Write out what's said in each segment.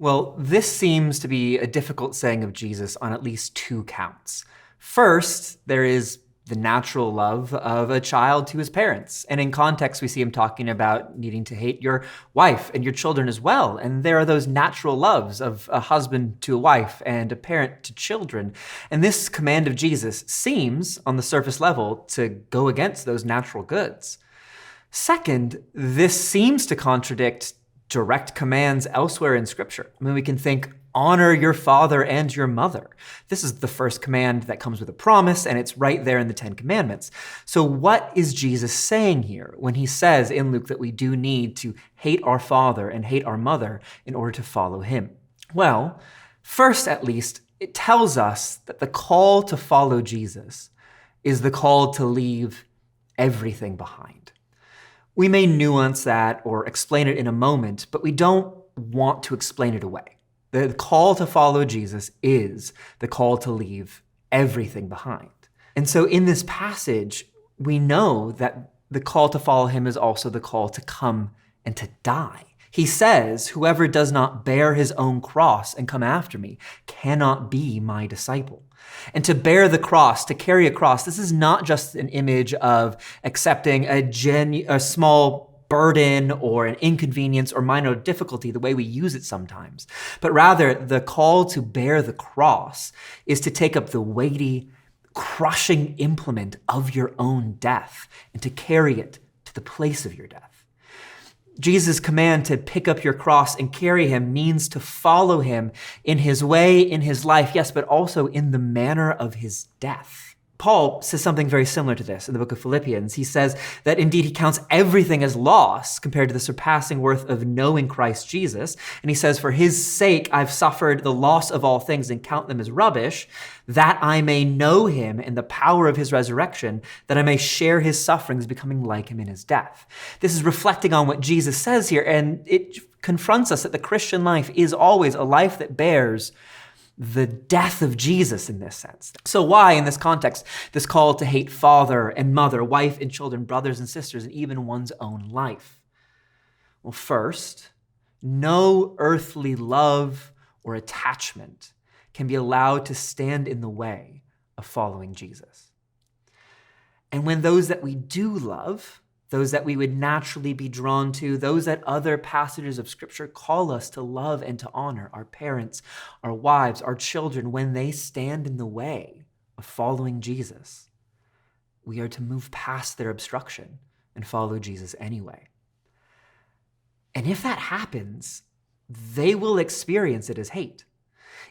Well, this seems to be a difficult saying of Jesus on at least two counts. First, there is the natural love of a child to his parents. And in context, we see him talking about needing to hate your wife and your children as well. And there are those natural loves of a husband to a wife and a parent to children. And this command of Jesus seems, on the surface level, to go against those natural goods. Second, this seems to contradict direct commands elsewhere in Scripture. I mean, we can think, honor your father and your mother. This is the first command that comes with a promise, and it's right there in the Ten Commandments. So what is Jesus saying here when he says in Luke that we do need to hate our father and hate our mother in order to follow him? Well, first, at least, it tells us that the call to follow Jesus is the call to leave everything behind. We may nuance that or explain it in a moment, but we don't want to explain it away. The call to follow Jesus is the call to leave everything behind. And so in this passage, we know that the call to follow him is also the call to come and to die. He says, whoever does not bear his own cross and come after me cannot be my disciple. And to bear the cross, to carry a cross, this is not just an image of accepting a small burden or an inconvenience or minor difficulty the way we use it sometimes. But rather, the call to bear the cross is to take up the weighty, crushing implement of your own death and to carry it to the place of your death. Jesus' command to pick up your cross and carry him means to follow him in his way, in his life, yes, but also in the manner of his death. Paul says something very similar to this in the book of Philippians. He says that indeed he counts everything as loss compared to the surpassing worth of knowing Christ Jesus. And he says, for his sake, I've suffered the loss of all things and count them as rubbish, that I may know him in the power of his resurrection, that I may share his sufferings, becoming like him in his death. This is reflecting on what Jesus says here, and it confronts us that the Christian life is always a life that bears the death of Jesus in this sense. So why, in this context, this call to hate father and mother, wife and children, brothers and sisters, and even one's own life? Well, first, no earthly love or attachment can be allowed to stand in the way of following Jesus. And when those that we do love, those that we would naturally be drawn to, those that other passages of Scripture call us to love and to honor, our parents, our wives, our children, when they stand in the way of following Jesus, we are to move past their obstruction and follow Jesus anyway. And if that happens, they will experience it as hate.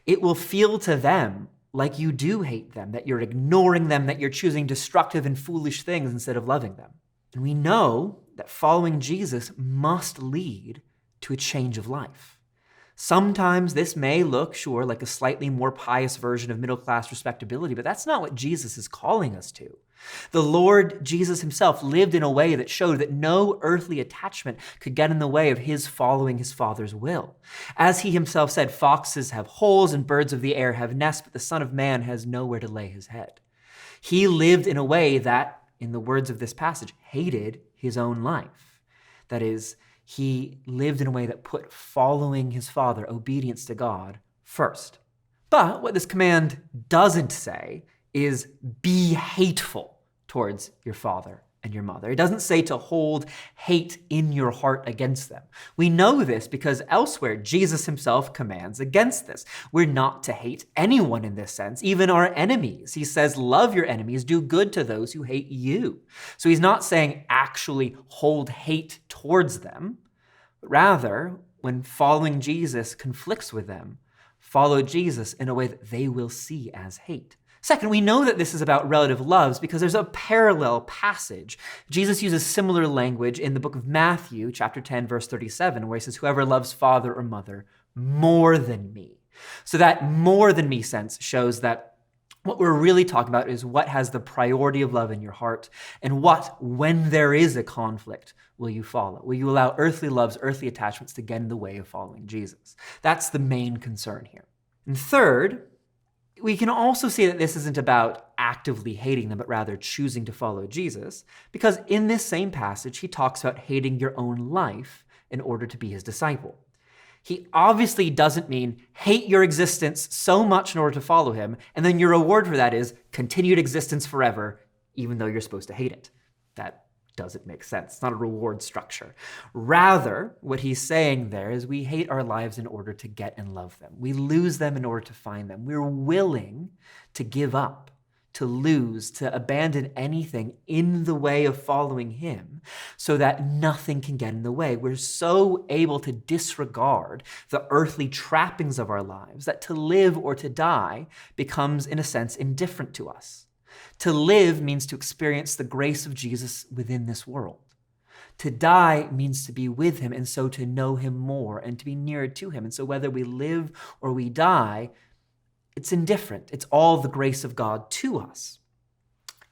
It will feel to them like you do hate them, that you're ignoring them, that you're choosing destructive and foolish things instead of loving them. And we know that following Jesus must lead to a change of life. Sometimes this may look, sure, like a slightly more pious version of middle-class respectability, but that's not what Jesus is calling us to. The Lord Jesus himself lived in a way that showed that no earthly attachment could get in the way of his following his Father's will. As he himself said, foxes have holes and birds of the air have nests, but the Son of Man has nowhere to lay his head. He lived in a way that, in the words of this passage, hated his own life. That is, he lived in a way that put following his Father, obedience to God, first. But what this command doesn't say is be hateful towards your father and your mother. It doesn't say to hold hate in your heart against them. We know this because elsewhere, Jesus himself commands against this. We're not to hate anyone in this sense, even our enemies. He says, love your enemies, do good to those who hate you. So he's not saying actually hold hate towards them, but rather, when following Jesus conflicts with them, follow Jesus in a way that they will see as hate. Second, we know that this is about relative loves because there's a parallel passage. Jesus uses similar language in the book of Matthew, chapter 10, verse 37, where he says, whoever loves father or mother more than me. So that more than me sense shows that what we're really talking about is what has the priority of love in your heart, and what, when there is a conflict, will you follow? Will you allow earthly loves, earthly attachments to get in the way of following Jesus? That's the main concern here. And third, we can also see that this isn't about actively hating them, but rather choosing to follow Jesus, because in this same passage, he talks about hating your own life in order to be his disciple. He obviously doesn't mean hate your existence so much in order to follow him, and then your reward for that is continued existence forever, even though you're supposed to hate it. That doesn't make sense. It's not a reward structure. Rather, what he's saying there is we hate our lives in order to get and love them. We lose them in order to find them. We're willing to give up, to lose, to abandon anything in the way of following him so that nothing can get in the way. We're so able to disregard the earthly trappings of our lives that to live or to die becomes, in a sense, indifferent to us. To live means to experience the grace of Jesus within this world. To die means to be with him, and so to know him more and to be nearer to him. And so whether we live or we die, it's indifferent. It's all the grace of God to us.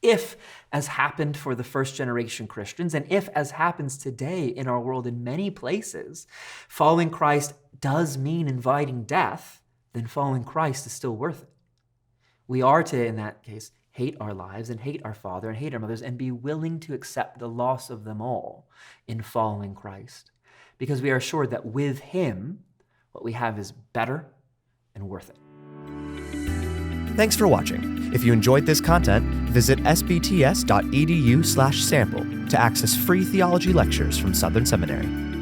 If, as happened for the first generation Christians, and if, as happens today in our world in many places, following Christ does mean inviting death, then following Christ is still worth it. We are to, in that case, hate our lives and hate our father and hate our mothers and be willing to accept the loss of them all in following Christ, because we are assured that with him, what we have is better and worth it. Thanks for watching. If you enjoyed this content, visit sbts.edu/sample to access free theology lectures from Southern Seminary.